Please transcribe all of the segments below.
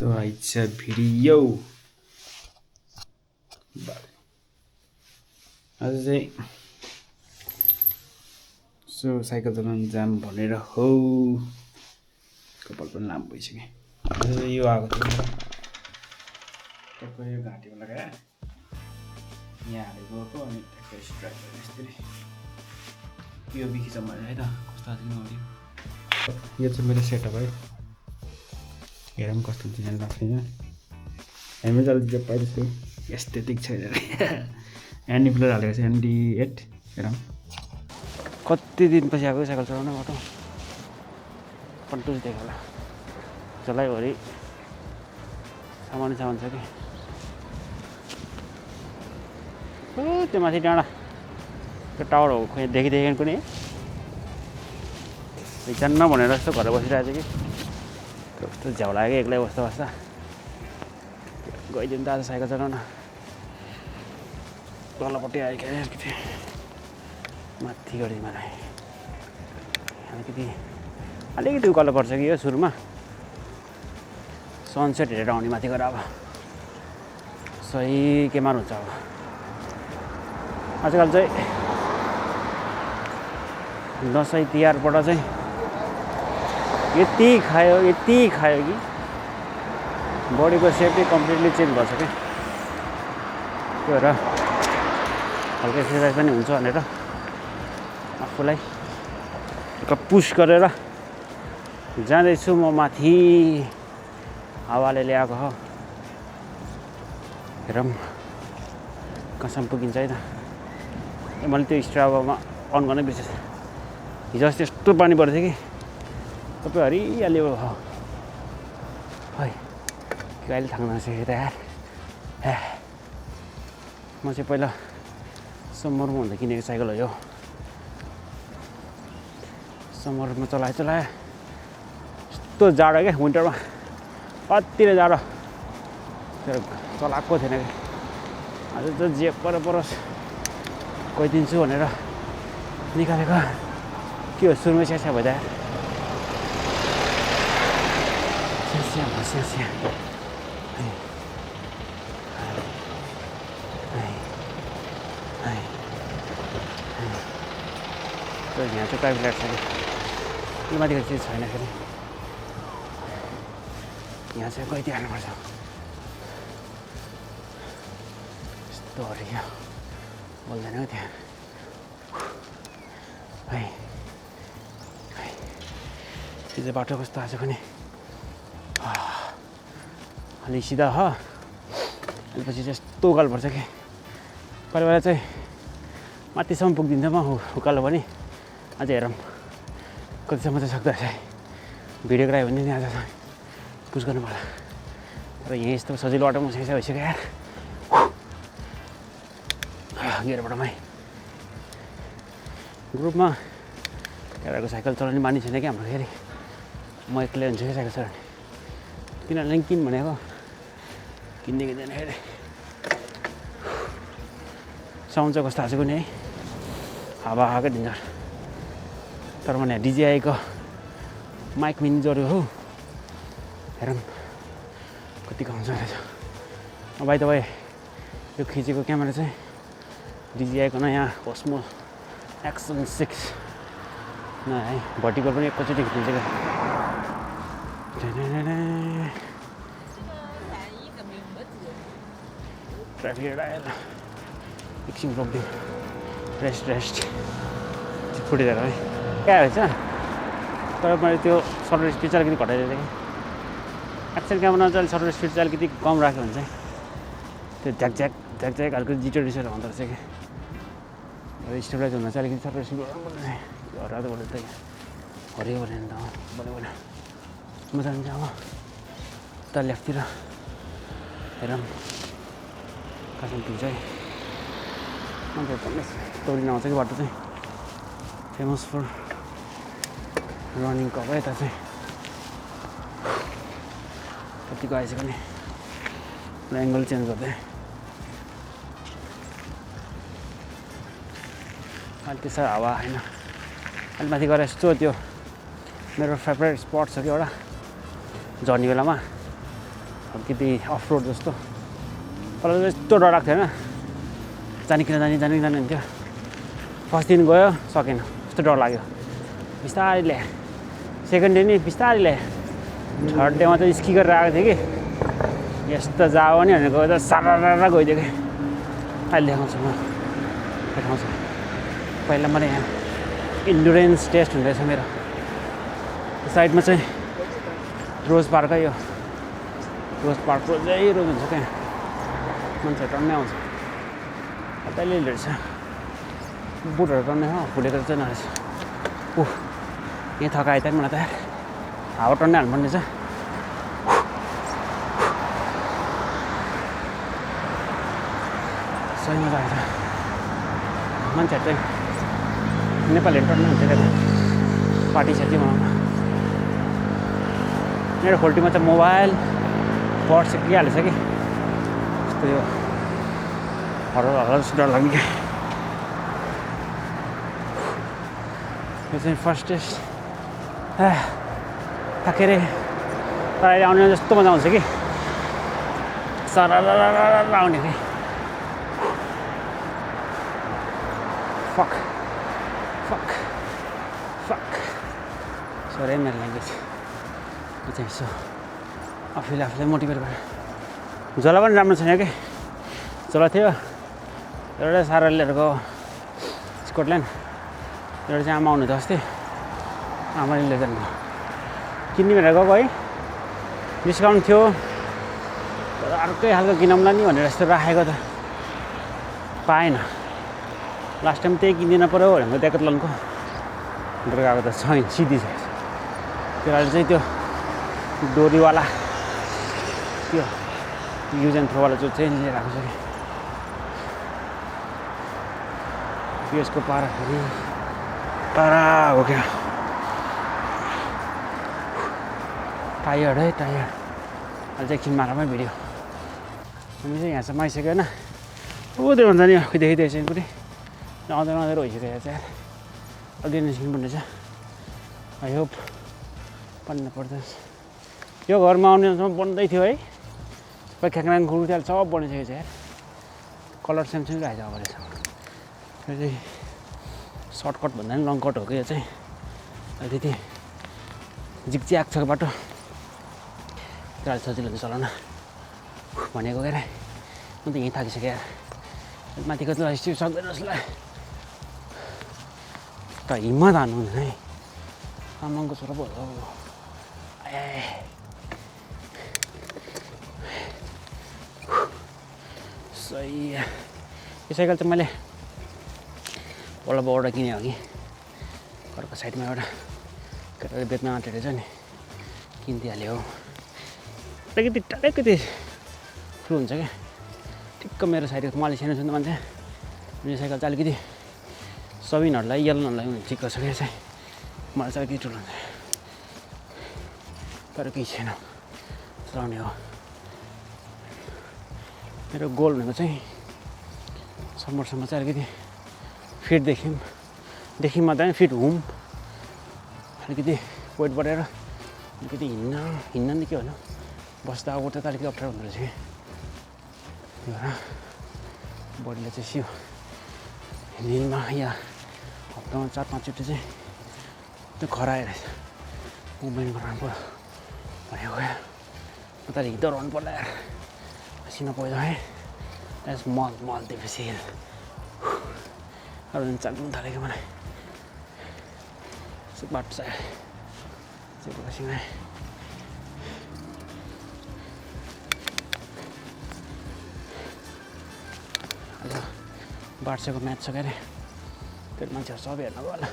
यस्तो आइछ भिडियो आज चाहिँ सो साइकल चलाउन जाम भनेर हो कपाल पनि लामो भइसक्यो आज चाहिँ यो आएको थियो टक्कै यो घाँटीमा लगाएर यहाँ हालेको गएको अनि टक्कै स्ट्राइक गरेर यसरी यो बिखिछ मैले है त कस्तो आएको थियो यो चाहिँ मेरो सेटअप है हेरौँ कस्तो डिजाइन लाग्छ यहाँ हामी जल्दी चाहिँ पाइरहेको एस्थेटिक छैन एन्डी प्लर हालेको छ ND8 हेरौँ कति दिनपछि आएको साइकल चलाउन बाटो पन्टुस देख्यो होला चलाइभरि सामान छ कि त्यो माथि डाँडा त्यो टावर हो खोइ देखिदेखि पनि जान्न भनेर जस्तो घर बसिरहेको छ कि कस्तो झ्याउ लाग्यो एक्लै बस्दा बस्दा गइदिउँ त आज साइकल चलाउन तलपट्टि आएको अलिकति माथि गरी मलाई अलिकति उकालो पर्छ कि यो सुरुमा सनसेट हेरेर आउने माथि गएर अब सही केमा हुन्छ अब आजकल चाहिँ दसैँ तिहारबाट चाहिँ यति खायो कि बडीको सेपै कम्प्लिटली चेन्ज भएछ क्या त्यो भएर हल्का एक्सर्साइज पनि हुन्छ भनेर आफूलाई पुस गरेर जाँदैछु म माथि हावाले ल्याएको हो हेरौँ कहाँसम्म पुगिन्छ है त मैले त्यो स्ट्राभामा अन गर्नै बिर्सेछ हिजो अस्ति यस्तो पानी पर्थ्यो कि सबै हरियाली हो है अहिले थाक्न नसकेको त यार म चाहिँ पहिला समरमा हुँदा किनेको साइकल हो यो समरमा चलाएँ यस्तो जाडो क्या विन्टरमा कति नै जाडो त्यो चलाएको थिएन कि आज त जे परोस् गइदिन्छु भनेर निकालेको के हो सुरुमै स्यास्या भइदियो स्यास्या यहाँ चाहिँ ट्राफिक लाइट छ कि यो माथिको चिज छैन फेरि यहाँ चाहिँ गइदिइहाल्नुपर्छ यस्तो हरियो बोल्दैन हौ त्यहाँ है त्यो चाहिँ बाटो कस्तो आज पनि अलिक सिधा हो अनि पछि चाहिँ यस्तो उकालो पर्छ कि पहिला बेला चाहिँ माथिसम्म पुगिदिन्छ म उकालो पनि अझ हेरौँ कतिसम्म चाहिँ सक्दो रहेछ भिडियो गरायो भने नि आज पुस गर्नु पर्ला र यहीँ यस्तो सजिलो बाटो मसँग भइसक्यो यार गियरबाट ग्रुपमा केटाको साइकल चलाउने मानि छैन कि हाम्रो फेरि म एक्लै हुन्छु कि साइकल चलाउने तिनीहरूले किन भनेको किन्ने किन्दैन फेरि साउन्ड चाहिँ कस्तो आएको कुनै है हावा आएकै दिन्छ तर मैले DJI-को माइक मिनी जोड्यो हो हेरौँ कति आउँछ रहेछ भाइ तपाईँ यो खिचेको क्यामेरा चाहिँ DJI-को नयाँ Osmo Action 6 न है भर्टिकल पनि एकैचोटि खिचिन्छ क्या ट्राफिक आएर एकछिन रोकिदिउँ रेस्ट फुटिदिएर है क्या रहेछ तर मैले त्यो सटर स्पिड चाहिँ अलिकति घटाइदिएको थिएँ कि एक्सन क्यामेरामा चाहिँ सटर स्पिड चाहिँ अलिकति कम राख्यो भने चाहिँ त्यो झ्याक खालको जिटर रिसेट हुँदो रहेछ कि र स्टेबलाइज हुन चाहिँ अलिकति सटर स्पिड रातो बोल्यो त हरियो बोल्यो नि त बोल्यो म जान्छ अब उता लेफ्टतिर हेरौँ कहाँसम्म पुग्छ है अन्त तौरिन आउँछ कि बाटो चाहिँ फेमस फर रनिङको अब यता चाहिँ कतिको आइसक्यो नि एङ्गल चेन्ज गर्दै अहिले त्यसो हावा होइन अहिले माथि गएर यस्तो त्यो मेरो फेभरेट स्पट छ कि एउटा झर्ने बेलामा अलिकति अफ रोड जस्तो पहिला यस्तो डर लाग्थ्यो होइन जाने किन जाने हुन्थ्यो फर्स्ट दिन गयो सकेन यस्तो डर लाग्यो बिस्तारै ल्याएँ सेकेन्ड डे नि बिस्तारै ल्याएँ थर्ड डेमा त स्की गरेर आएको थिएँ कि यस्तो जाओ नि भनेर गयो त सारा गइदियो कि अहिले देखाउँछु म देखाउँछु पहिला मैले यहाँ इन्डुरेन्स टेस्ट हुँदैछ मेरो साइडमा चाहिँ रोज पार्क यो रोज पार्क रोजै रोज हुन्छ त्यहाँ मान्छे टन्नै आउँछ कतैले रहेछ बुटहरू टन्नै हो फुलेको चाहिँ नरहेछ ऊ यहाँ थकायो त मलाई त हावा टन्नै हाल्नुपर्ने छ सही मजा आएछ मान्छेहरू चाहिँ नेपालीहरू टन्नै हुन्छ क्या पार्टी सार्टी मनाउन मेरो खोल्टीमा चाहिँ मोबाइल पर्स किहालेछ कि यस्तो यो हल्ला जस्तो डर लाग्ने क्या यो चाहिँ फर्स्ट टेस्ट थाकेर तर अहिले आउने जस्तो मजा आउँछ कि सारा आउने कि फक सरी मेरो ल्याङ्ग्वेज यो चाहिँ यसो आफूलाई मोटिभेट गरेर जला पनि राम्रो छैन कि जला थियो एउटा सारालेहरूको स्कटल्यान्ड एउटा चाहिँ आमा आउनु थियो अस्ति आमाले लिएर जानु किन्ने भनेर गएको है डिस्काउन्ट थियो तर अर्कै खालको किनौँला नि भनेर यस्तो राखेको त पाएन लास्ट टाइम त्यही किनिदिन पऱ्यो भनेको डेकाथलनको गएको त छैन सिधी छ त्यो अहिले चाहिँ त्यो डोरीवाला त्यो युज एन्ड थ्रोवाला जो चाहिँ लिएर आएको छ कि यसको पाराखेरि पारा हो क्या टायर्ड है टायर्ड अहिले चाहिँ एकछिन मारामै भिडियो हामी चाहिँ यहाँसम्म आइसक्यो होइन ऊ त्यो भन्छ नि देखिदिएछ पनि आउँदै रोइसक्यो चाहिँ अलि निस्किनुपर्ने छ आई होप पढ्नु पर्दैन यो घरमा आउनेसम्म बन्दै थियो है सबै ख्याङ्राङ खुर्त्याल सब बनिसकेको छ यार कलर सेमसेम राखेको छ अब रहेछ यो चाहिँ सर्टकट भन्दा पनि लङ कट हो कि यो चाहिँ अलिकति जिकच्याक छ बाटो गाडी सजिलो हुन्छ चलाउन भनेको क्या म त यहीँ थाकिसकेँ यार माथिको चाहिँ स्टिप सक्दैन जस्तो लाग्यो त हिम्मत हान्नु हुँदैन है आमाको छोरा पो सही यो साइकल चाहिँ मैले ओलाबाट किनेँ अघि घरको साइडमा एउटा केटाले बेच्न आँटेको छ नि किनिदिइहाल्यो अलिकति ठुलो हुन्छ क्या ठिक्क मेरो साइडको मैले सानो सानो मान्छे यो साइकल चाहिँ अलिकति सबिनहरूलाई यल्लनहरूलाई ठिक्क छ क्या चाहिँ मलाई चाहिँ अलिकति ठुलो हुन्छ तर केही छैन चलाउने हो मेरो गोल भनेको चाहिँ समरसम्म चाहिँ अलिकति फिट देखिम मात्रै फिट हुम अलिकति वेट बढेर अलिकति हिँड्न नि के भन्नु बस्दा उठ्दा त अलिकति अप्ठ्यारो हुँदो रहेछ कि त्यो भएर बडीले चाहिँ सियो दिनमा या हप्तामा 4-5 चोटि चाहिँ त्यो खरायो रहेछ मुभमेन्ट गराउनु पऱ्यो भनेको क्या म त हिँड्दो रहनु पर्ला यार पसिना पहिरो है त्यस मल दिएपछि अरू दिन चाल्नु थालेको मलाई यसो बाटो चाहिँ सिँगाइ आज बार्सेको म्याच छ क्या अरे त्यो मान्छेहरू सबै हेर्नु होला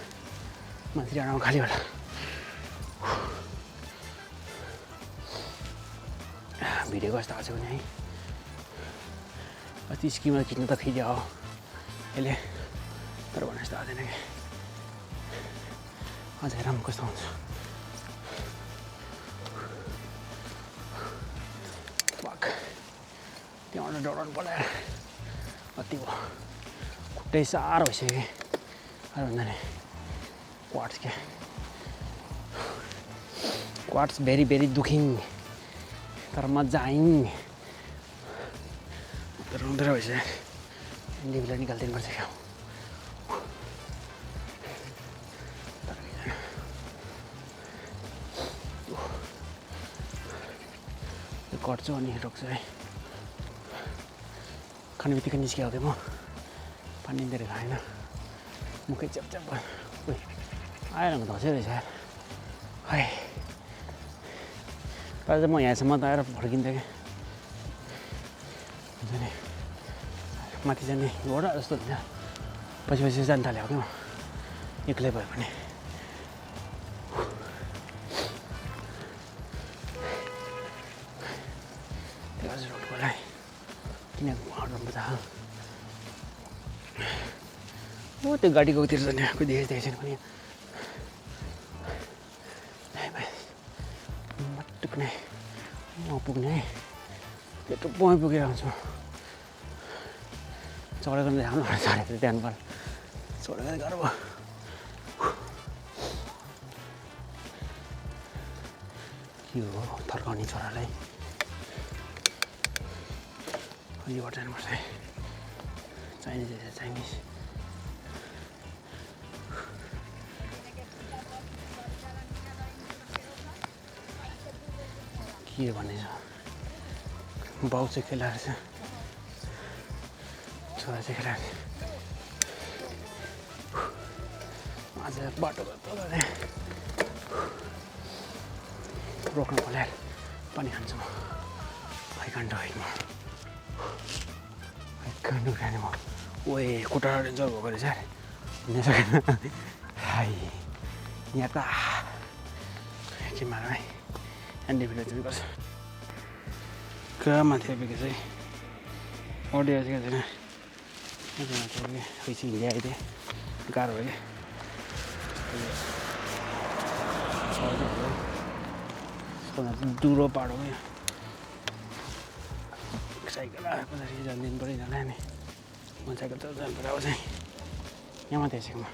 मान्छे डाँडामा खाली होला भिडियो कस्तो आएको छ भने है अस्ति स्किममा खिच्नु त खिच्यो हो यसले तर भने जस्तो आउँदैन कि अझै राम्रो कस्तो हुन्छ फक त्यहाँबाट डराउनु पर्ला कति भयो खुट्टै साह्रो भइसक्यो कि अरू भन्दा नि क्वाट्स भेरी भेरी दुखिङ तर मजा आइन रुँदो रहेछ डिबीलाई निकालिदिनु पर्छ क्या कट्छु अनि रोक्छु है खाने बित्तिकै निस्किहाल्यो म पानी धेरै खाएन मुखै च्याप भयो आएर धस्यो रहेछ है तर चाहिँ म यहाँसम्म त आएर फर्किन्थेँ क्या हुन्छ नि माथि जाने वडा जस्तो हुन्छ पछि जान थाल्यो क्या म एक्लै भयो भने त्यो हजुर रोडकोलाई किन हर्न बजा हो त्यो गाडीको तिर जाने कोही देखेको छैन पनि पुग्ने म पुग्ने त्यो टुप्पोमै पुगेर आउँछु चढेको देखाउनु चढेको ध्यान पर्छ चढेको गाह्रो भयो के हो थर्काउने छोरालाई अलिबाट जानुपर्छ है चाइनिज के भन्ने छ बाउ चाहिँ खेलाएर छ छोरा चाहिँ खेलाएर आज बाटो रोक्नु पर्यो पानी खान्छु म आई कान्ट खाने म ओए खुट्टा डेन्जर भएको रहेछ हिँड्न सकेन हाई यहाँ त के मार है एन्डिभिडियो चाहिँ गर्छ कहाँ माथि आइपुग्यो चाहिँ अडियो चाहिँ छैन माथि आइपुग्यो पैसा ल्याइदिएँ गाह्रो भयो क्या दुरो पाडो भयो साइकल आएर पछाडि जानिदिनु पऱ्यो यिनीहरूलाई नि म साइकल त जानु पऱ्यो अब चाहिँ यहाँ माथि आइसकेँ म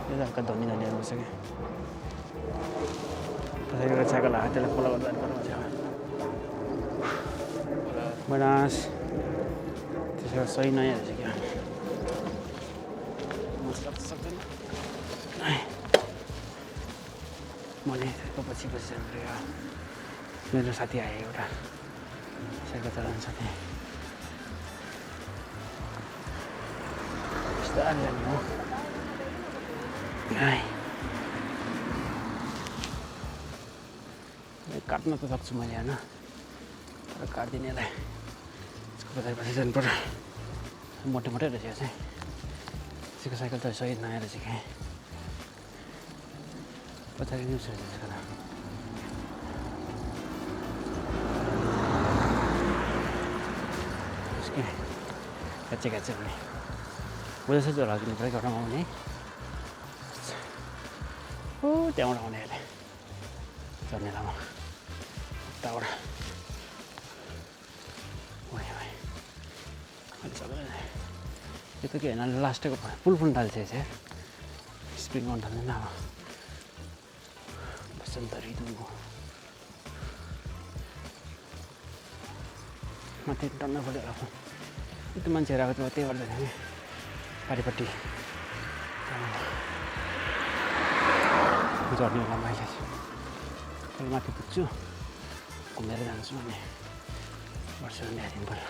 यो हल्का धनी हेर्नुपर्छ क्या पछाडि गएर साइकल आयो त्यसलाई फलो गर्दा जानुपर्छ बनास त्यसो सही नयाँ रहेछ क्या सक्दैन मैले पछि जानु पऱ्यो मेरो साथी आयो एउटा साइकल चलाउने साथी बिस्तारै जाने हो काट्न त सक्छु मैले होइन तर काट्दिनेलाई यसको पछाडि जानु पर्यो मोटो रहेछ चाहिँ यसको साइकल त सही नयाँ रहेछ क्या पछाडि न्युज रहेछ यसको त काचे भने बुझ्दैछ ज्वरो किन्नु पऱ्यो घरमा आउने हो त्यहाँबाट आउने अहिले चढ्ने लामा उताबाट अहिले सबैले यो त के होइन लास्टको पुल थाल्छ चाहिँ स्पिड गर्नु थाल्दैन अब बसन्त ऋतु माथि टन्न पऱ्यो अब यति मान्छेहरू आएको थियो त्यही गर्दैन कि पारिपट्टि झर्ने होला मैले चाहिँ माथि पुग्छु घुमेर जान्छु अनि वर्ष ल्याइदिनु पऱ्यो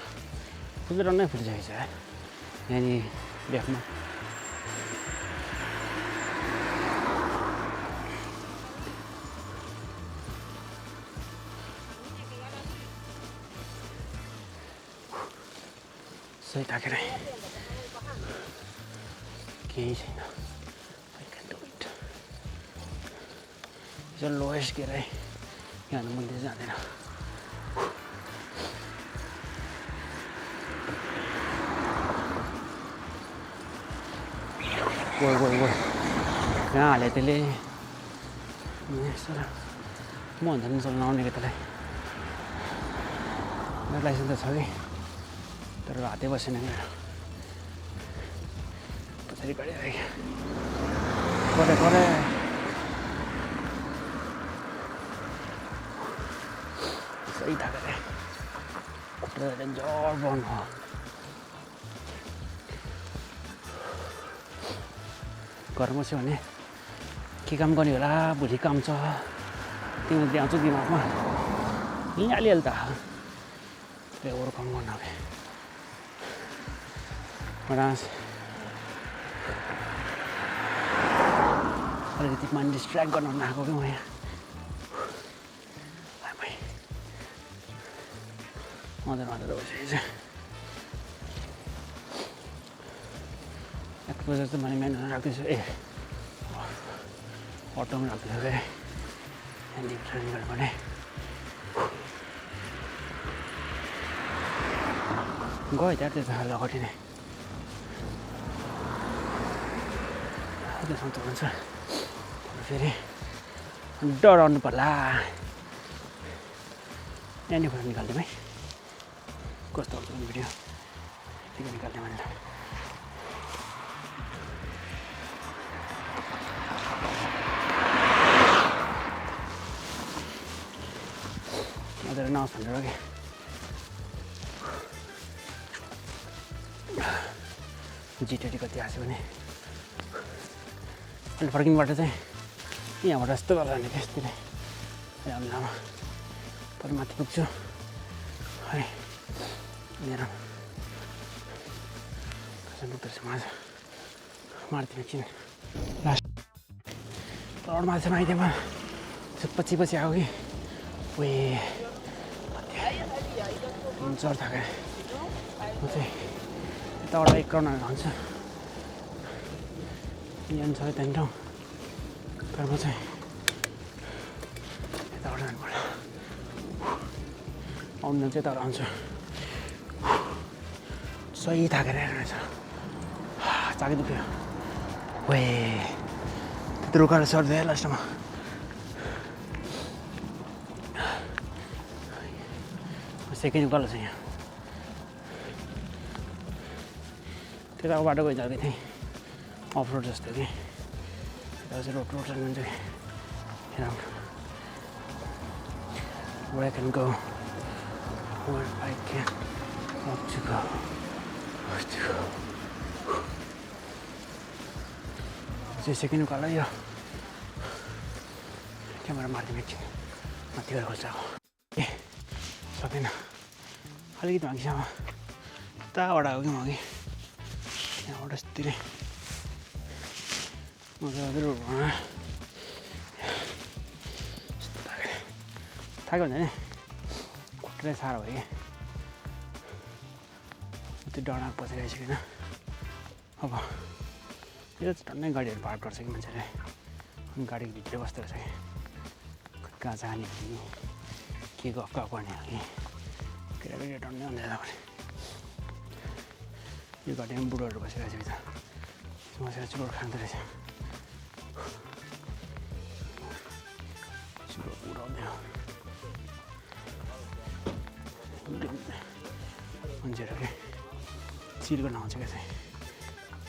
पुगेर नै फुटिसकेको छ यहाँनिर लेफ्टमा सही ताकेर केही छैन यो लोएस्ट गेयर है यहाँ मुन्दै जाँदैन गयो कहाँ हाल्यो त्यसले म भन्छ नि चल्न आउने कि त्यसलाई मेरो लाइसेन्स त छ कि तर हातै बसेन मेरो पछाडि गाडी आयो सही थाकेर खुट्टा डेन्जर बर्न हो घरमा बस्यो भने के काम गर्ने होला भोलि काम छ तिमीले आउँछ दिमागमा यिनीहरूले त अरू काम गर्नु अब अलिकति माइन्ड डिस्ट्र्याक्ट गर्न नआएको कि म यहाँ मजाले बसिरहेको छ 1 बजे चाहिँ मैले मेन राख्दैछु अटोमा राख्दैछु क्या यहाँदेखि ट्रेनिङ गर्नु पर्ने गयो त्यहाँ त्यो लगटी नै त्यसमा त हुन्छ फेरि डराउनु पर्ला यहाँनिर निकालिदिउँ है कस्तो हुन्छ भिडियो यतिको निकाल्ने भनेर मजाले नहोस् भनेर कि जिटिडी कति आएको भने अनि फर्किनुबाट चाहिँ यहाँबाट यस्तो गरेर हाने त्यस्तै राम्रो लामो तर माथि पुग्छु है मेरो कसरी पुग्दो रहेछ माझ मार्दिनु एकछिन लास्ट तल माथि आइदिएमा पछि आयो कि वे चर थाकेर म चाहिँ यताबाट 1 राउन्ड हालेर हुन्छ यहाँ छ त्यहाँदेखि ठाउँ तर म चाहिँ यताबाट जानु पर्यो आउनु चाहिँ यताबाट आउँछु सही थाकेर रहेछ चाकी दुख्यो वे त्यत्रो उकालो सर्दै लास्टमा सेकेन्ड उकालो छ यहाँ त्यताको बाटो गइजाँदै थिएँ अफ रोड जस्तो कि यता चाहिँ रोड जानुहुन्छ कि where I can go where I can want to go चाहिँ सेकेन्ड उकालो यो क्यामेरा मार्दिनु एकछिन माथि गएर खोज्छाको ए सकेन अलिकति मागिसम्म उताबाट आयो कि म अघि यहाँबाट यस्तै मजाले रोडमा थाक्यो भने नि खुट्टै साह्रो भयो कि त्यो डरमा बसिरहेको छैन अब यो चाहिँ टन्नै गाडीहरू पार्क गर्छ कि मान्छेले अनि गाडीको भित्रै बस्दो रहेछ कि कहाँ जाने कि के गफ गर्ने हो कि केटाकेटी टन्नै हुँदैन भने यो गाडीमा बुढोहरू बसिरहेको छ बसेर चुरोट खाँदो रहेछ चुरोट उडाउने हो मान्छेहरू के चिल गर्न आउँछ क्या चाहिँ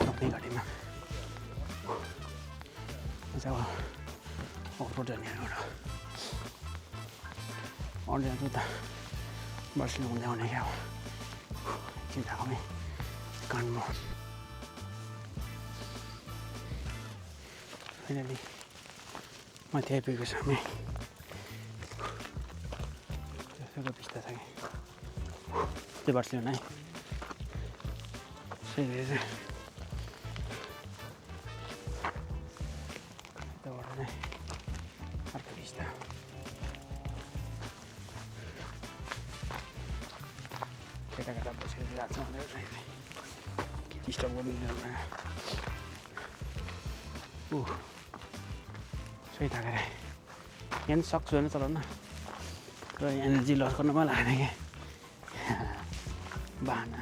आफ्नै गाडीमा चाहिँ अब अफरोड जाने एउटा अरू जान्छ त बर्सिनु हुँदै आउने क्या अब चिन्ता कमै कानमा फाइनली माथि आइपुगेको छ हामी त्यसको पिस्ता छ कि त्यो बर्सिनु नै सही रहेछ यताबाट नै अर्को पिस्ता केटा बसेर राख्छ भनेर के डिस्टर्ब गर्नु सही थाकेर यहाँ सक्छु होइन चलाउन र एनर्जी लस गर्न मलाई लागेन क्या बहाना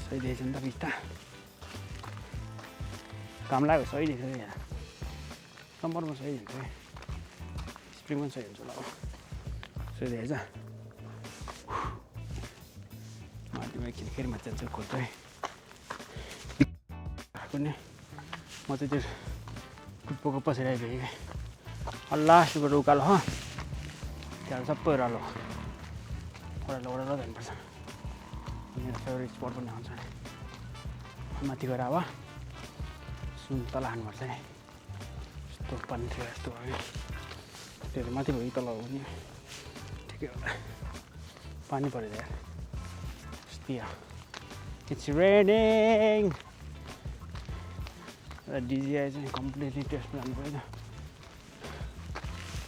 सही दिएछ नि त बिस्ता काम लाग्यो सही दिन्छ यहाँ सम्परमा सही दिन्छ कि स्प्रिङमा सही हुन्छ होला सही दिएछ माथिमा खेर जान्छु खोज्दै पनि म चाहिँ त्यो टुप्पोको पछि आइपुगेँ लास्टबाट उकालो हो त्यहाँ सबै ओह्रालो जानुपर्छ मेरो फेभरेट स्पट पनि आउँछ माथि गएर अब सुन्तला हान्नुपर्छ है यस्तो पानी थियो यस्तो भयो त्यो माथि भयो तल हो नि ठिकै होला पानी परेर यार इट्स रेनिङ डिजिआई चाहिँ कम्प्लिटली टेस्ट जानु पऱ्यो त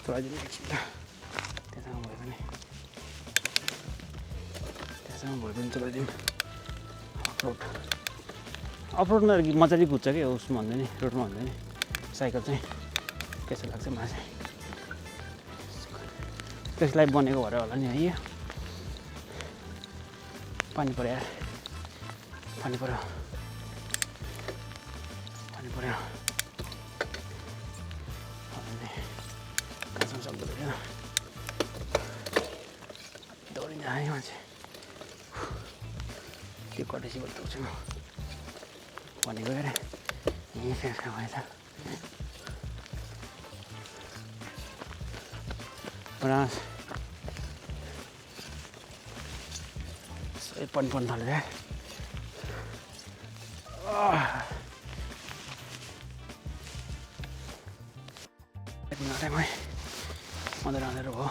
चलाइदिनु एकछिन त त्यहाँसँग भयो भने चलाइदिउँ अफरोडमा मजाले कुद्छ कि उसमा भन्दा नि रोडमा भन्दा नि साइकल चाहिँ कैसा लाग्छ मलाई चाहिँ त्यसलाई बनेको भएर होला नि है पानी पऱ्यो यार पानी पऱ्यो काँच्रो सक्दो रहेछ दौडिँदा आयो मान्छे त्यो कटेसीबाट दौड्छु म भनेको अरे यहीँ फेरि भएछ बनास सबै पन थाल्यो यार अँधेरो भयो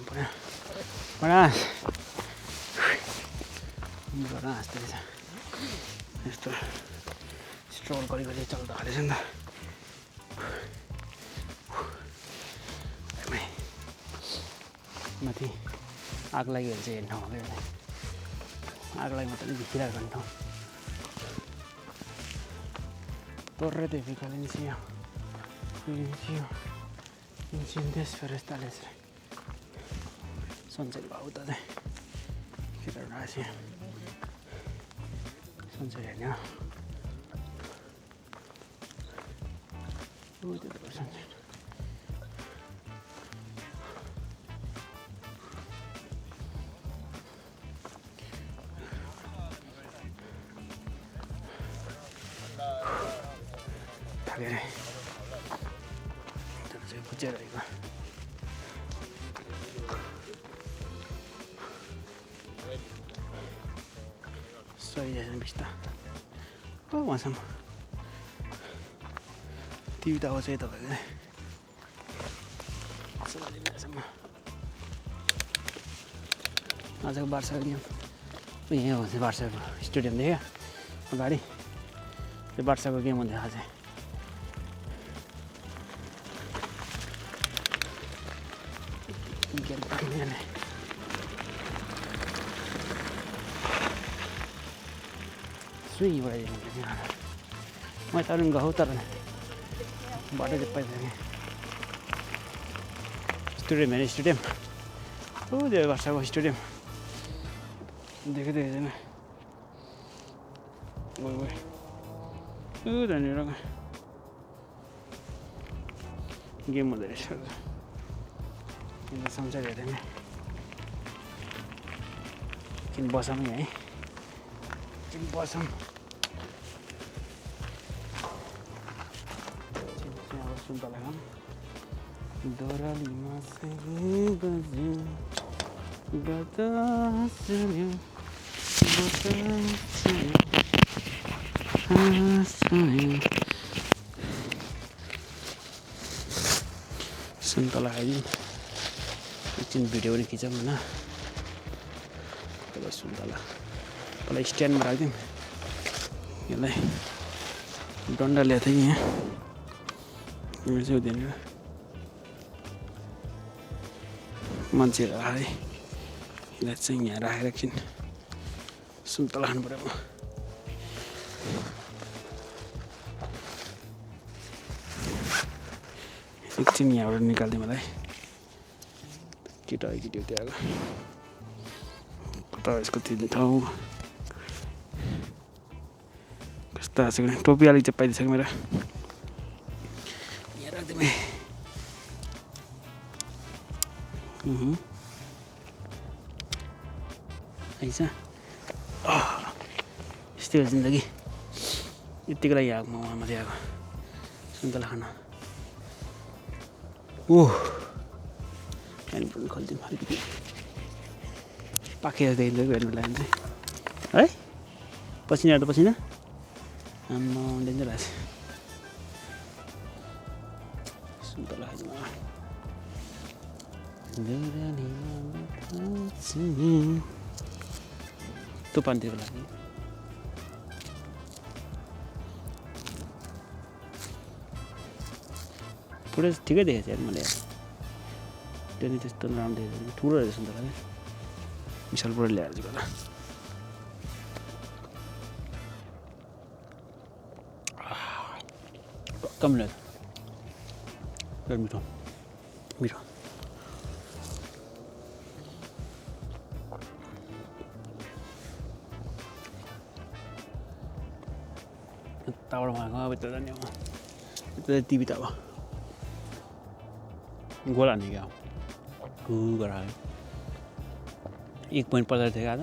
पऱ्यो बनास हाँस्दै रहेछ यस्तो स्ट्रोल गरी चल्दा खालेछ नि त माथि आग लाग्यो भने चाहिँ हेर्न ठाउँ क्या आग लागि मात्रै देखिरहेको नि ठाउँ torre de Valencia inició incendios forestales. Sunset bauta de kita rahasia sunset ya udah sunset Tagare terus pujar iku Soya vista. Oh, masam. TV tahu saya tahu kan. Selalu sama. आज को बार्सा गेम यहाँ हो Barca stadium देखा अगाडि त्यो बार्साको game हुँदै आज सुई मैं तरुण गहु तर बाटो चाहिँ पाइदिएँ स्टेडियम हेरेँ स्टेडियम ओ त्यो बार्साको स्टेडियम देखेको छैन त्यहाँनिर गेम हुँदो रहेछ सम्झेर हेरेँ किन बसौँ है किन बसौँ सुन्तला खाम दोरालीमा बज्यो बतास सुन्तला खाइदिउँ एकछिन भिडियो पनि खिचौँ होइन पहिला सुन्तला पहिला स्ट्यान्डमा राखिदिउँ यसलाई डन्डा ल्याएको थिएँ यहाँ मेरो चाहिँ हुँदैन मान्छेहरू आए यसलाई चाहिँ यहाँ राखेर एकछिन सुन्तला खानु पऱ्यो म एकछिन यहाँबाट निकालिदिउँ मलाई केटा हो केटी हो त्यहाँ कता यसको त्यो ठाउँ कस्तो आएको टोपी अलिक चाहिँ पाइदिइसक्यो मेरो यहाँ राखिदिउँ आइछ यस्तै हो जिन्दगी यतिको लागि आएको म माथि आएको सुन्तला खान फ्यान पनि खोलिदिउँ अलिकति पाखेर देखिन्छ हेर्नु लागि चाहिँ है पसिना त पसिना आम्मा डेन्जर आएछ सुन्तला खाइदिउँ तुफानतिर लागि फुटेज ठिकै देखेको थिएँ मैले त्यो नि त्यस्तो राम्रो देखेको ठुलो रहेछ नि त होला विशालबाट ल्याएर चाहिँ गर्दा कम लाग्यो मिठो मिठो यताबाट उहाँको अब यता जाने अब यता टिभी त अब गोल हान्ने क्या गएर 1 पोइन्ट पल्ट थियो आज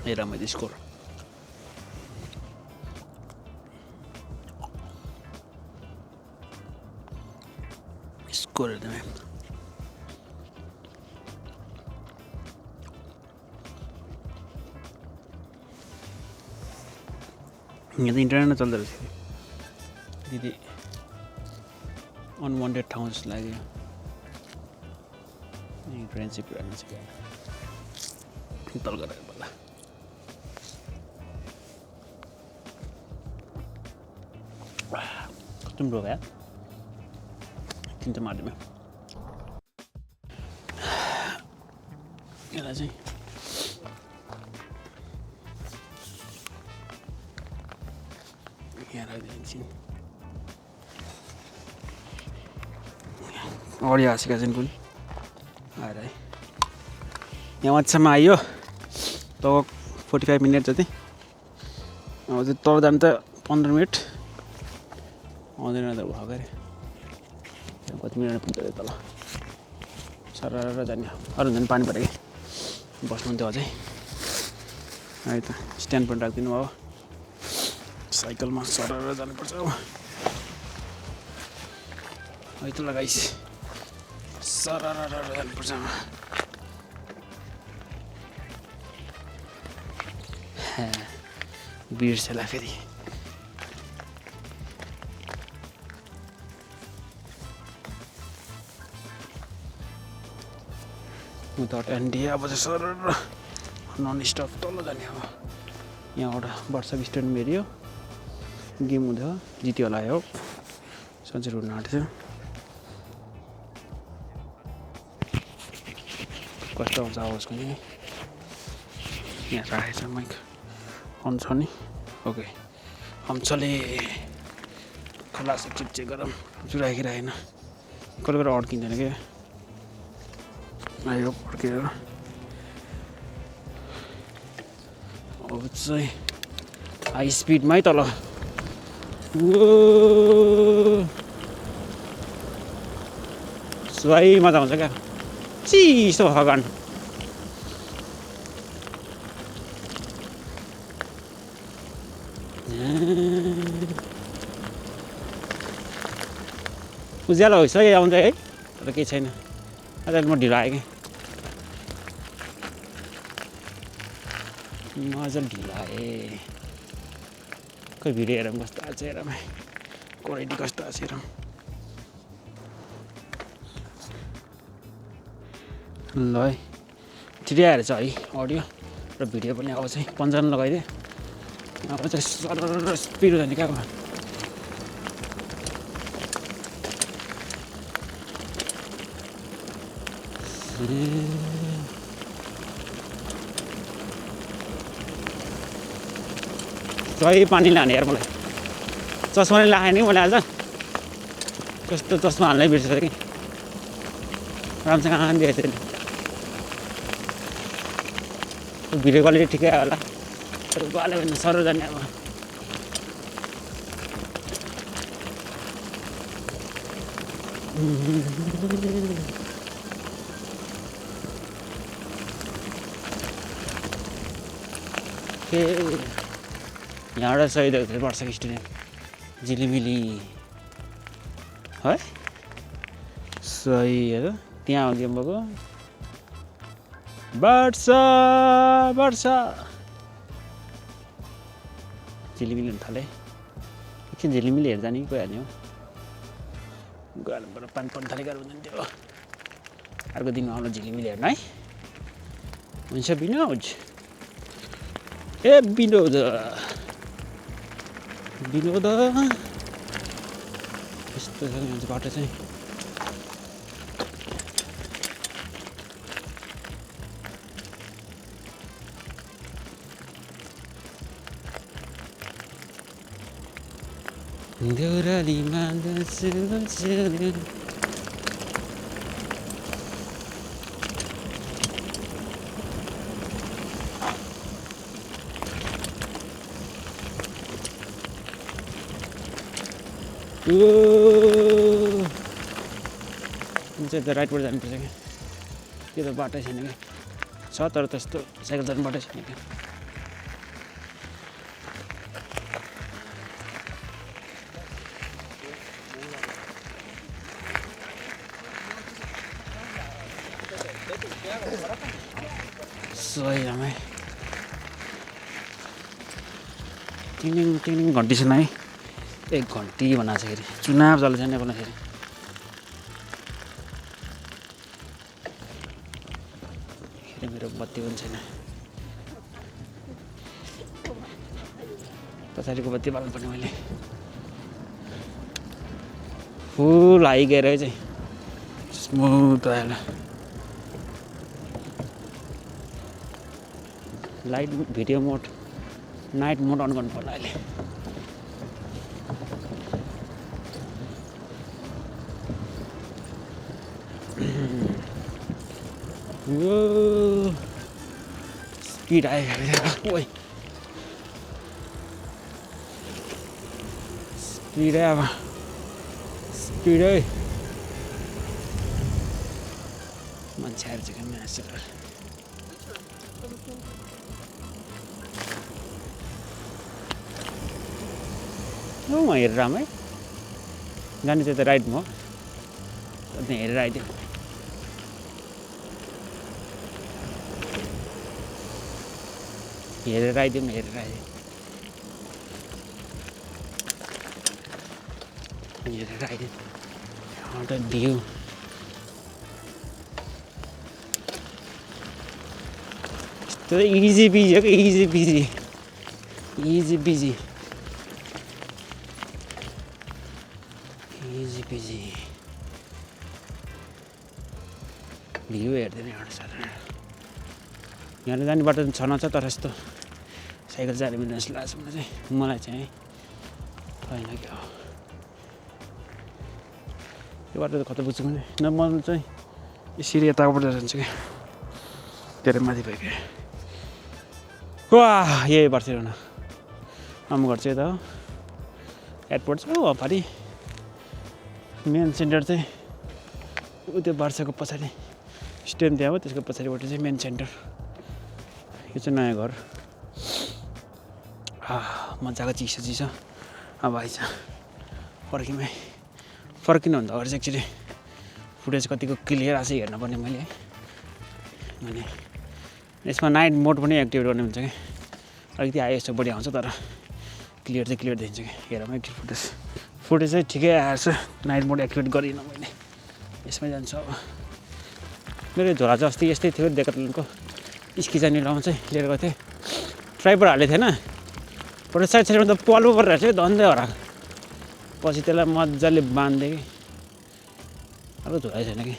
हेर मैले स्कोर हेर्दै यहाँ त इन्टरनेट चल्दो रहेछ दिदी अनवान्टेड ठाउँ जस्तो लाग्यो फ्रेन्डसिप हेर्नु चाहिँ तल गरेर बल्ल तिम्रो भए तिनवटा मार्दिमा यसलाई चाहिँ यहाँ राखिदिन्छु अगाडि हाँसेका छन् कुन आएर है यहाँ माथिसम्म आइयो लगभग 45 मिनट जति अब चाहिँ तल जानु त 15 मिनट आउँदैन त भएको अरे कति मिनट पुग्छ अरे तल सरर जाने अरू झन् पानी पऱ्यो कि बस्नुहुन्थ्यो अझै है त स्ट्यान्ड पनि राखिदिनु भयो साइकलमा सरर जानुपर्छ अब है त लगाइस सरर जानुपर्छ बिर्सेला फेरि उता एनडिए अब चाहिँ सरर नन स्टप तल जाने अब यहाँबाट वर्षक स्टुडेन्ट मेरियो गेम हुँदै जित्यो होला हो सन्चेर उड्न आँटेछ कस्तो हुन्छ आवाजको नि यहाँ राखेछ माइक अन छ नि ओके हमचले खलास एकचोटि चेक गरौँ राखिरहेन कहिले कहिले अड्किँदैन क्या आयो अड्केर अब चाहिँ हाई स्पिडमै तल सुहाई मजा आउँछ क्या चिसो हगन उज्यालो भइसक्यो आउँछ है तर केही छैन अहिले म ढिलो आएँ कि मजाले ढिलो आएँ खोइ भिडियो हेरौँ कस्तो आएको छ हेरौँ क्वालिटी कस्तो आएको छ हेरौँ ल है छिटै आएर छ है अडियो र भिडियो पनि आउँछ है 55 लगाइदिएँ अब चाहिँ सरर स्पिड जाने क्या सही पानी लाने यार मलाई चस्मा नै लाएँ नि मैले आज कस्तो चस्मा हाल्नै बिर्सेछ कि राम्रोसँग आँखान दिएछ भिडियो क्वालिटी ठिकै आयो होला तर गाल्यो भने सरर जाने अब ए यहाँबाट सही वर्ष स्टुडेन्ट झिलिमिली है सही हो त्यहाँ आउँथ्यो भएको वर्ष झिलिमिली हुन थाले एकछिन झिलिमिली हेर्दा नि गइहाल्ने हो गएर पानी पर्न थालेको हुँदैन त्यो अर्को दिनमा आउनु झिलिमिली हेर्नु है हुन्छ विनोद ए विनोद यस्तो छ नि बाटो चाहिँ देउरालीमा चाहिँ त राइटबाट जानुपर्छ क्या त्यो त बाटै छैन क्या छ तर त्यस्तो साइकल चढ्नु बाटै छैन क्या सही हमें टिङ टिङ घन्टी छैन है एक घन्टी बनाएको छ फेरि चुनाव चल्दैछ नेपालमा फेरि मेरो बत्ती पनि छैन पछाडिको बत्ती बाल्नु पर्ने मैले फुल हाइगएर चाहिँ स्मुथ भएर light video mode night mode on गर्नु पर्ला अहिले स्पिड आयो ओइ स्पिड अब स्पिड है मान्छेहरू चाहिँ म्यासेर म हेरेर आऊँ है जाने चाहिँ त राइट म त्यहाँ हेरेर आइदियो हेरेर आइदिउँ न हेरेर आइदिउँ एउटा भ्यू त्यो इजी बिजी हो कि इजी बिजी भ्यू हेर्दैन एउटा साह्रो यहाँ जाने बाटो छ नछ तर यस्तो साइकल जाने मिल्दैन जस्तो लाग्छ मलाई चाहिँ होइन क्या हो त्यो बाटो त कता बुझ्छु भने न म चाहिँ यसरी यताबाट जान्छु क्या धेरै माथि भयो क्या वाह यही बार्सिलोना हाम्रो घर चाहिँ यता हो एयरपोर्ट छ हो अगाडि मेन सेन्टर चाहिँ ऊ त्यो बार्साको पछाडि स्टेडियम त्यहाँ हो त्यसको पछाडिबाट चाहिँ मेन सेन्टर यो चाहिँ नयाँ घर मजाको चिसो अब आइज फर्किनुभन्दा अगाडि चाहिँ एक्चुली फुटेज कतिको क्लियर आछ हेर्नुपर्ने मैले है अनि यसमा नाइट मोड पनि एक्टिभेट गर्ने हुन्छ क्या अलिकति आइएसओ बढी आउँछ तर क्लियर चाहिँ क्लियर देखिन्छ क्या हेरौँ एकचोटि फुटेज चाहिँ ठिकै आएछ नाइट मोड एक्टिभेट गरिनँ मैले यसमै जान्छु अब मेरो झोला चाहिँ अस्ति यस्तै थियो डेकाथलोनको स्किजानी लाउँ चाहिँ लिएर गएको थिएँ ट्राइपर हालेको थिएन फोटो साइडमा त पल्लो परेर चाहिँ धन्दै हराएको पछि त्यसलाई मजाले बाँध्दै कि अब झोला छैन कि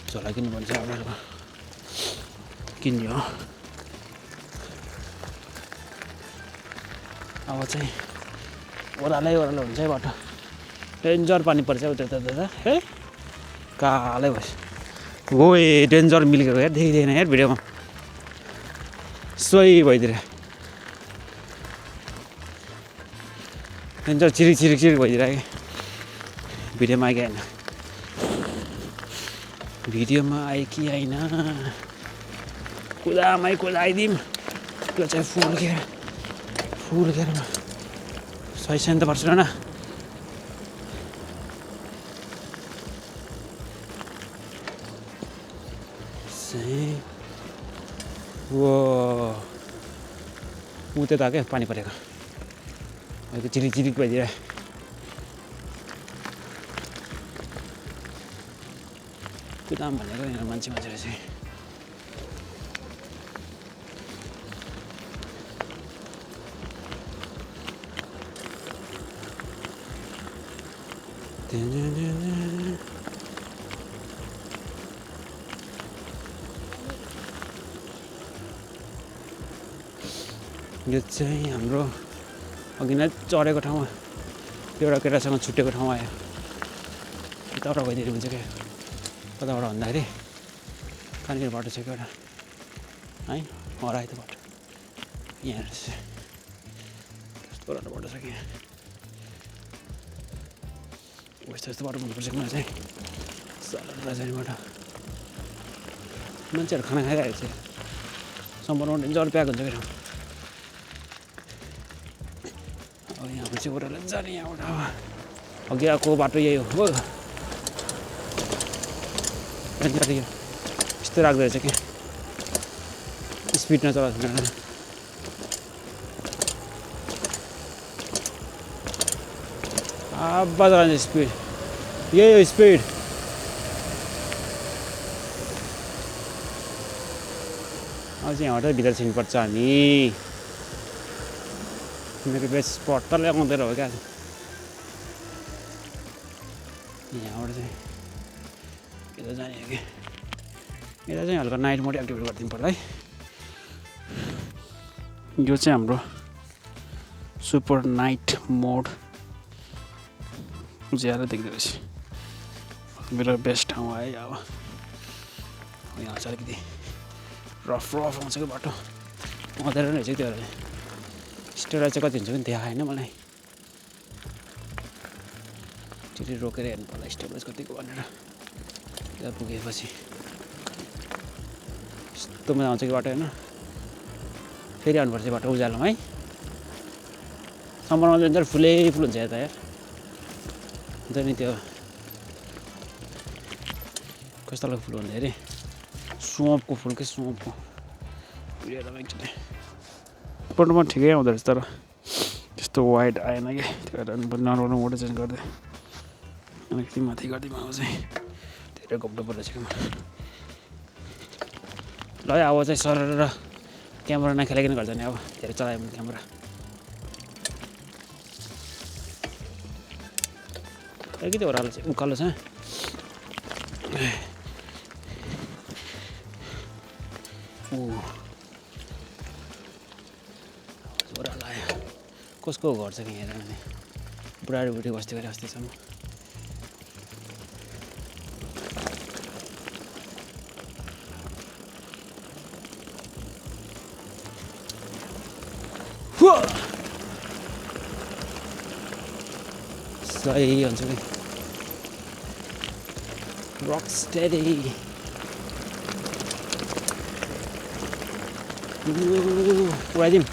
झोला किन्नुपर्छ अब किन्ने हो अब चाहिँ ओह्रालै हुन्छ है बाटो डेन्जर पानी पर्छ उता त्यता है कालै भएछ हो ए डेन्जर मिल्केको हेर देखिँदैन हेर भिडियोमा सोही भइदिएर डेन्जर चिरिक भइदिरहेको भिडियोमा आयो कि होइन भिडियोमा आयो कि होइन कुदामै कुदाइदिउँ त्यो चाहिँ फुल खेर सही छैन त बार्सिलोना ऊ त्यता क्या पानी परेको अहिले चिरिक भइदिएर त्यो दाम भनेको यहाँ मान्छे रहेछ यो चाहिँ हाम्रो अघि नै चढेको ठाउँमा एउटा केटासँग छुटेको ठाउँ आयो तल गइदिनु हुन्छ क्या कताबाट भन्दाखेरि कहाँनिर बाटो छ एउटा है हरायो त बाटो यहाँ रहेछ यस्तो राम्रो बाटो छ कि यस्तो बाटो हुनुपर्छ कि मलाई चाहिँ साह्रो जाने बाटो मान्छेहरू खाना खाइरहेको छ सम्पूर्ण डेन्जर प्याक हुन्छ क्या अब यहाँ चाहिँ ओह्रालो जाने यहाँबाट अघि आएको बाटो यही हो यस्तो राख्दो रहेछ क्या स्पिडमा चलाउँछ आवाज स्पिड यही हो स्पिड अब चाहिँ यहाँबाट भित्र छिर्नुपर्छ हामी मेरो बेस्ट स्पट तल आउँदैन हो क्या यहाँबाट चाहिँ यता जाने हो कि यता चाहिँ हल्का नाइट मोड एक्टिभेट गरिदिनु पर्ला है यो चाहिँ हाम्रो सुपर नाइट मोड ज्यादा देख्दो रहेछ मेरो बेस्ट ठाउँ है अब यहाँ चाहिँ अलिकति रफ आउँछ कि बाटो आउँदैन रहेछ त्यो स्टेराइज चाहिँ कति हुन्छ पनि देखाएन मलाई त्यसरी रोकेर हेर्नु पर्ला स्टेराइज कतिको भनेर त्यहाँ पुगेपछि यस्तो मजा आउँछ कि बाटो होइन फेरि आउनुपर्छ बाटो उज्यालोमा है समरमा जान्छ फुलै फुल हुन्छ यता यार हुन्छ नि त्यो कस्तो खालको फुल भन्दाखेरि सुँपको फुल के सुँपको हेर्दा एकचोटि फोटोमा ठिकै आउँदो रहेछ तर त्यस्तो वाइड आएन कि त्यो भएर नराम्रो मोटो चेन्ज गर्दै अलिकति माथि गरिदिउँ अब चाहिँ धेरै घप्नु पर्दैछ कि ल अब चाहिँ सरेर क्यामेरा नखेलाइकन गर्छ नि अब धेरै चलायो भने क्यामेरा अलिकति ओह्रालो चाहिँ उकालो छ ओह्रालो आयो कसको घर छ कि हेर भने बुढाडी बुढी बस्ती गरे अस्तिसम्म सही हुन्छ कि रक स्टेडी उडाइदिउँ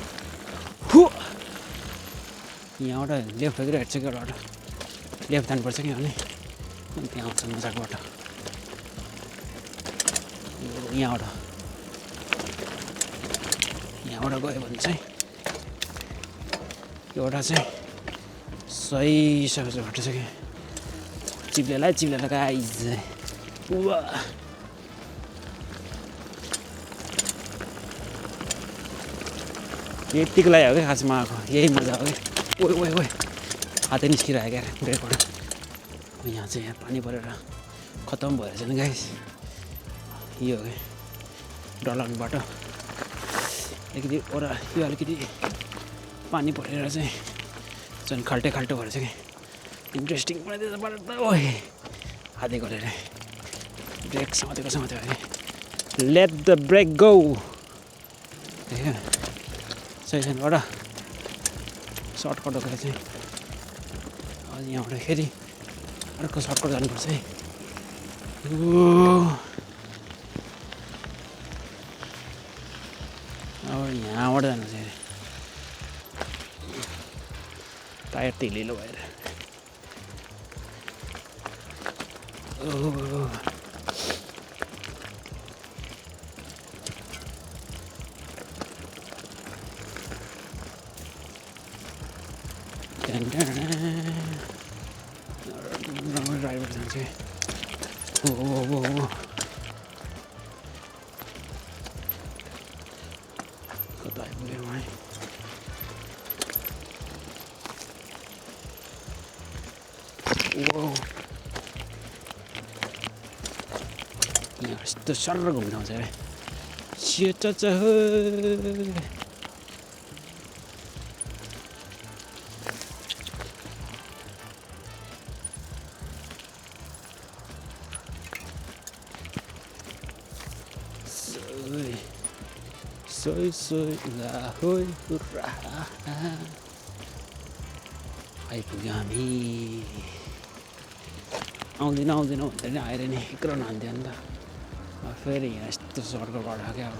यहाँबाट लेफ्ट फर्केर हेर्छ कि एउटा लेफ्ट जानुपर्छ कि भने अनि त्यहाँ आउँछ मजाको बाटो यहाँबाट गयो भने चाहिँ एउटा चाहिँ सही सबै बाटो छ कि चिप्लेर गाइज यतिको लागि हो क्या खासमा आएको यही मजा हो कि ओइ हातै निस्किरहेको क्या ब्रेकबाट यहाँ चाहिँ यहाँ पानी परेर खतम भएछ नि गाइस यो हो कि डरलाग्ने बाटो अलिकति यो अलिकति पानी परेर चाहिँ झन् खाल्टो भएर चाहिँ इन्ट्रेस्टिङ बनाइदिएछ बाटो त ओए हातै गरेर ब्रेक समातेको लेट द ब्रेक गो देख्यो सही छैन एउटा सर्टकट गएर चाहिँ अझ यहाँबाट फेरि अर्को सर्टकट जानुपर्छ है अब यहाँबाट जानुपर्छ तेलिलो भएर ड्राइभर जान्छ कता आइपुग्यो भाइ यहाँ यस्तो सरर घुम्न आउँछ अरे सोई लाहोइ हुर्रा आइपुग्यो हामी आउँदैन भन्दै नि आएर नि एक्रो नान्थ्यो नि त फेरि यहाँ यस्तो सर्कलबाट क्या अब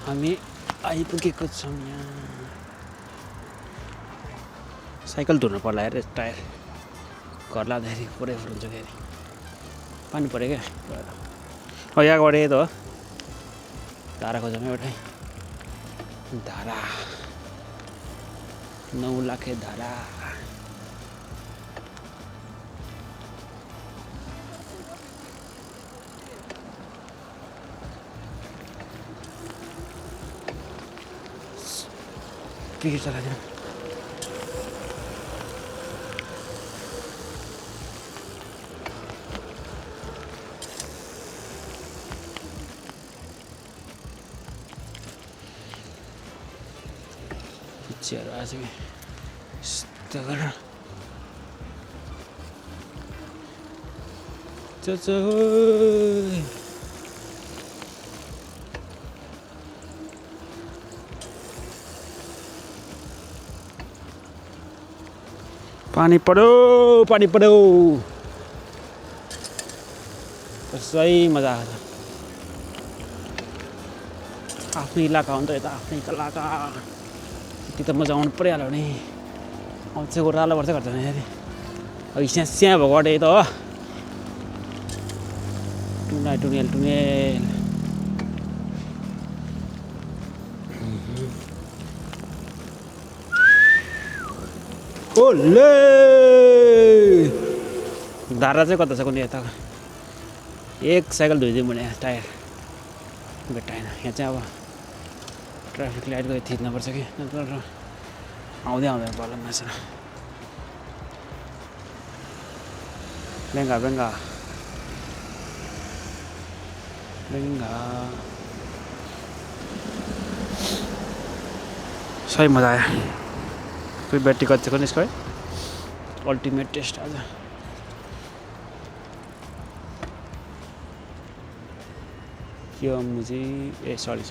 हामी आइपुगेको छौँ यहाँ साइकल धुनु पर्ला अरे टायर घर लाँदाखेरि पुरै फुल्छ के अरे पानी पऱ्यो क्या यहाँ गरे त हो धारा खोज्छौँ एउटै धारा 9 लाख धारा पिके चला जाए पिक्चर आज भी स्तर पानी पड़ो सही मजा आउँछ आफ्नो इलाका हो नि त यता आफ्नै इलाका त्यति त मजा आउनु परिहाल्यो नि आउँछ ओह्रालो पर्छ गर्छ नि फेरि अब स्याँ भगटे त हो टुनेल ओले धारा चाहिँ कता छ कुनै यता एक साइकल धोइदिउँ भने टायर भेट्टाएन यहाँ चाहिँ अब ट्राफिक लाइटको थिच्नुपर्छ कि नत्र आउँदै प्रब्लम रहेछ बेङ्गा सही मजा आयो कोई बैटरी कति को इसको अल्टीमेट टेस्ट आज यो मुझे सॉरी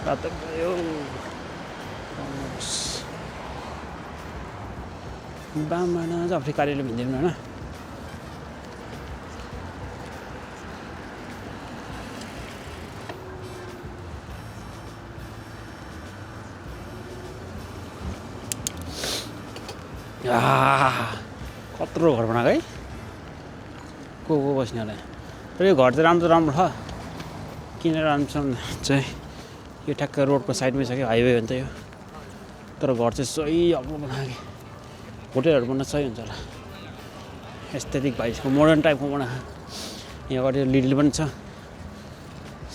रात गयो बामन जफरी कार्यालय भनिदिनु हैन कत्रो घर बनाएको है को बस्नेलाई तर यो घर चाहिँ राम्रो छ किन राम्रो छ चाहिँ यो ठ्याक्क रोडको साइडमै छ कि हाइवे हो नि त यो तर घर चाहिँ सही अग्लो बनाएको होटेलहरू बन्न सही हुन्छ होला एस्थेटिक भाइसको मोडर्न टाइपको बनाएको यहाँ अगाडि लिडल पनि छ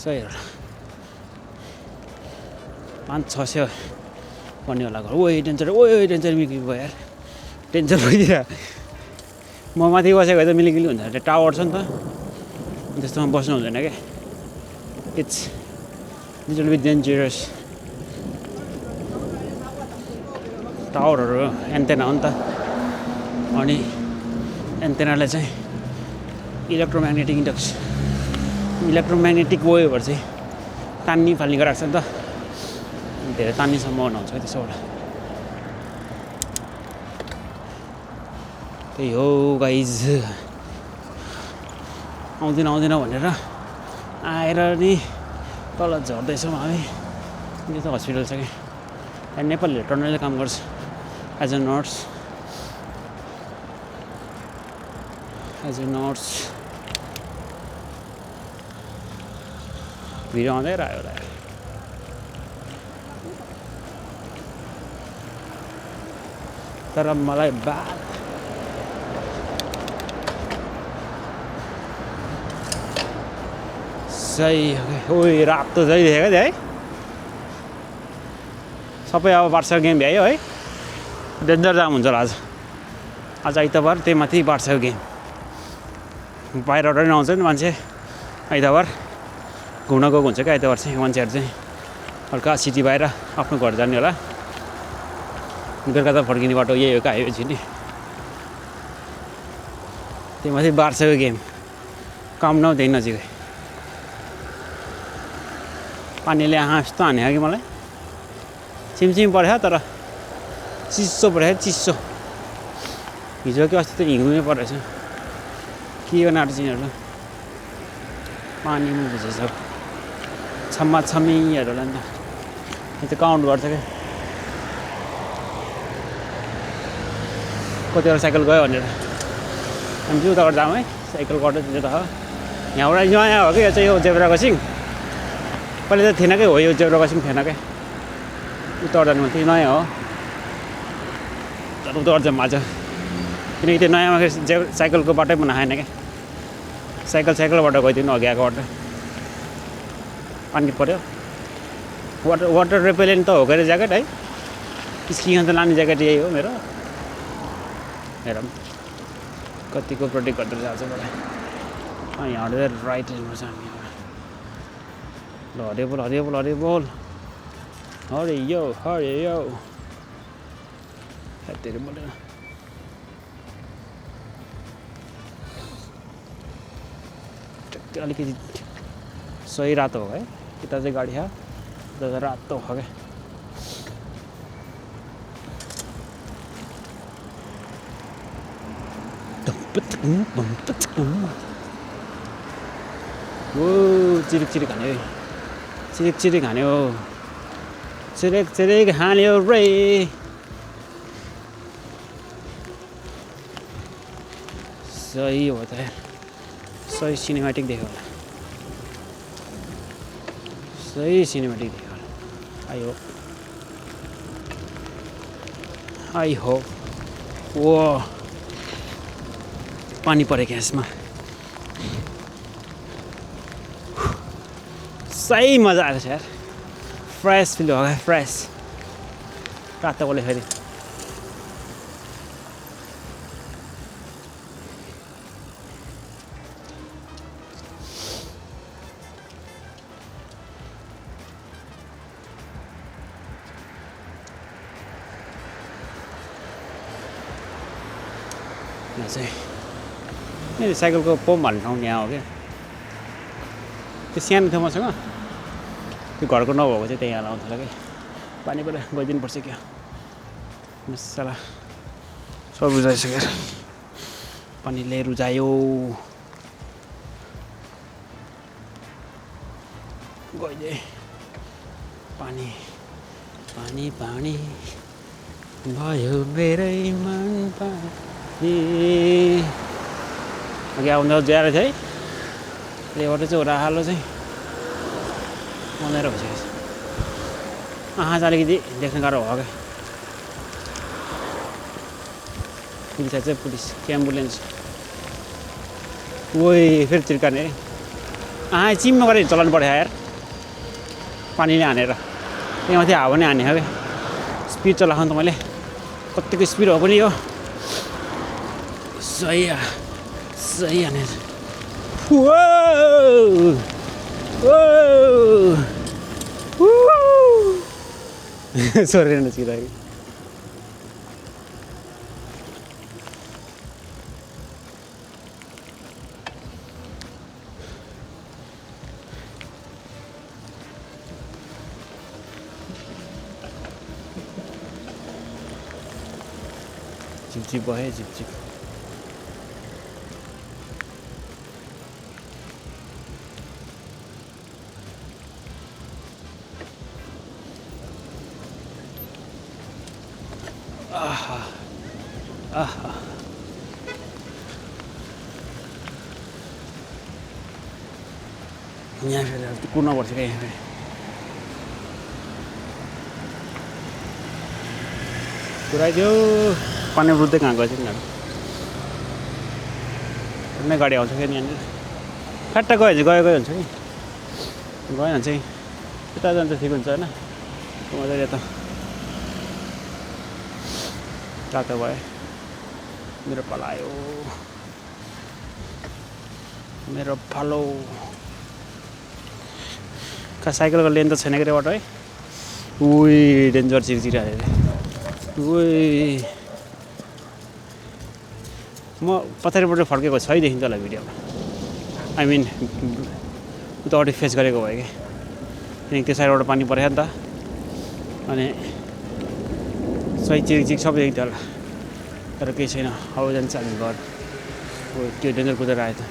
सही होला 500-600 भन्ने होला घर ओइ डेन्जर मिलिगिली भयो यार टेन्सन भइदिएर म माथि बसेको त मिलिगिली हुन्छ त्यो टावर छ नि त त्यस्तोमा बस्नु हुँदैन क्या इट्स लिटल बिट डेन्जरस टावरहरू एन्टेना हो नि त अनि एन्टेनालाई चाहिँ इलेक्ट्रोम्याग्नेटिक वेभहरू चाहिँ तान्नी फाल्ने गराएको छ नि त धेरै तान्ने सम्भावना हुन्छ त्यसोबाट त्यही हो गाइज आउँदैन भनेर आएर नि तल झर्दैछौँ हामी यो त हस्पिटल छ कि यहाँ नेपालीहरू टन्नले काम गर्छ एज अ नर्स भिडियो आउँदै रह्यो होला तर मलाई सही ओइ रातो चाहिँ देखेको थिएँ है सबै अब बार्सा गेम भ्यायो है डेन्जर जाम हुन्छ होला आज आइतबार त्यही माथि बार्सा गेम बाहिरबाट पनि आउँछ नि मान्छे आइतबार घुम्न गएको हुन्छ क्या आइतबार चाहिँ मान्छेहरू चाहिँ हल्का सिटी बाहिर आफ्नो घर जाने होला बेलुका त फर्किने बाटो यही हो क्या हाइवे नि त्यही माथि बार्साको गेम काम त्यही नजिकै पानीले यस्तो हान्यो कि मलाई छिमछिम परेछ तर चिसो परेछ चिसो हिजो कि अस्ति त हिउँदै परेछ के गर्ने आँट चिनीहरू पानीमा भिजेछ छम्मीहरूलाई नि त त्यो काउन्ट गर्छ क्या कतिवटा साइकल गयो भनेर हामी चाहिँ उताबाट जाऊँ है साइकल गर्दै त्यो त हो यहाँबाट नयाँ हो कि यो चाहिँ यो जेब्रा क्रसिङ पहिले त थिएन क्या हो यो जेब्रा क्रसिङ थिएन क्या उताबाट जानु त्यो नयाँ हो तर उताबाट चाहिँ मजा किनकि त्यो नयाँमा साइकलको बाटै पनि आएन क्या साइकलबाट गइदिनु अघि आएको बाटो पानी पऱ्यो वाटर रिपेलेन्ट त हो के ज्याकेट है स्किङ त लाने ज्याकेट यही हो मेरो हेरौँ कतिको प्रोटेक्ट गर्दै जान्छ मलाई यहाँबाट राइट हेर्नुपर्छ हामी ल हरे बोल हरियो धेरै बोलेर अलिकति सही रातो हो है यता चाहिँ गाडी छ उता रातो हो क्या ओ चिरिक हान्यो चिरिक हान्यो चिरिक हान्यो रे सही हो त सही सिनेमेटिक देख्यो होला आई होप वो पानी परेको यसमा सही मजा आएको छ यार फ्रेस फिल हो गयो फ्रेस रातो बोले फेरि चाहिँ साइकलको पम्प हाल्ने ठाउँ यहाँ हो क्या त्यो सानो थियो मसँग त्यो घरको नभएको चाहिँ त्यहाँ आउँछ होला कि पानीबाट गइदिनुपर्छ क्या मसला सब रुजाइसक्यो पानीले रुजायो गइदिए पानी भयो मेरै मन अघि आउँदा ज्याएर थियो है त्यहीबाट चाहिँ ओह्रालो चाहिँ मजाएर भइसकेको छ चाहिँ अलिकति देख्न गाह्रो भयो क्या पुलिस चाहिँ पुलिस कि एम्बुलेन्स ओइ फेरि चिर्काने चिम्मा गरेर चलाउनु पऱ्यो यार पानीले हानेर त्यही माथि हावा नै हानेको क्या स्पिड चलाएको त मैले कतिको स्पिड हो पनि यो सही हानेर सोरेर नचिरायो झिपझिप भयो झिपझिप आहा आहा यहाँ फेरि कुर्नुपर्छ क्या यहाँ फेरि पुऱ्याइदियो पानी रुच्दै कहाँ गएछ तिनीहरू कुनै गाडी आउँछ क्या यहाँनिर फ्याट्ट गयो भने गयो हुन्छ कि गएन भने चाहिँ यता जान्छ ठिक हुन्छ होइन मजाले यता तातो भयो मेरो पलायो मेरो फालो कहाँ साइकलको लेन त छैन कि रे बाटो है उही डेन्जर चिरचिराहरू उही म पछाडिबाट फर्केको छ है देखिन्छ होला भिडियोमा आई मिन उतापट्टि फेस गरेको भयो कि किनकि त्यो साइडबाट पानी परेको नि त अनि सही चिरिक सब देखिन्थ्यो होला तर केही छैन अब जान्छ हामी घर त्यो डेन्जर कुदेर आयो त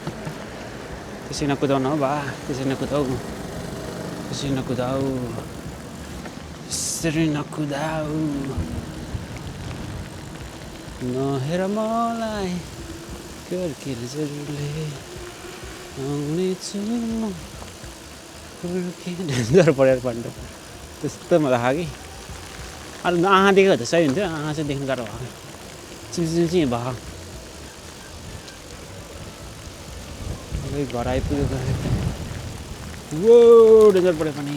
त्यसै नकुदाउन हो बा त्यसै नकुदाऊ त्यसै नकुदाऊ त्यसरी नकुदाऊ नहेर मलाई कर्केले आउनेछु डेन्जर परेर पानी त त्यस्तो मजा खायो कि अनि आँखा देखेको त सही हुन्थ्यो आँखा चाहिँ देख्नु गाह्रो भयो चिमचिम भयो घर आइपुग्यो वो डेन्जर पऱ्यो पनि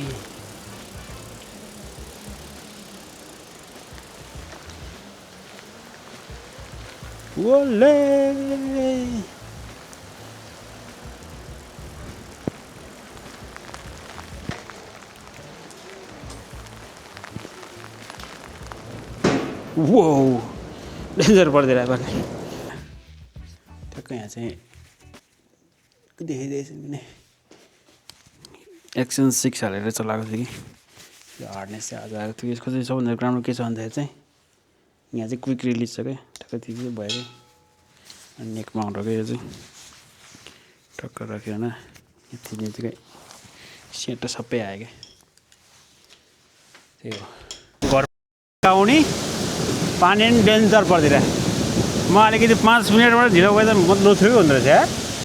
ओले वो डेन्जर पर्दैन पनि ठ्याक्कै यहाँ चाहिँ देखाइदिएछ नि एक्सन 6 हालेर चलाएको थियो कि यो हार्डनेस चाहिँ आज आएको थियो यसको चाहिँ सबभन्दा राम्रो के छ भन्दाखेरि चाहिँ यहाँ चाहिँ क्विक रिलिज छ क्या ठ्याक्कै त्यो चाहिँ भयो कि अनि नेकमा आउँछ क्या यो चाहिँ टक्क राख्यो होइन यति यतिकै सेट सबै आयो क्या त्यही हो घर आउने पानी पनि डेन्जर पर्दैन म अलिकति 5 मिनटबाट ढिलो गएँ त मतलब थ्यो हुँदो रहेछ यार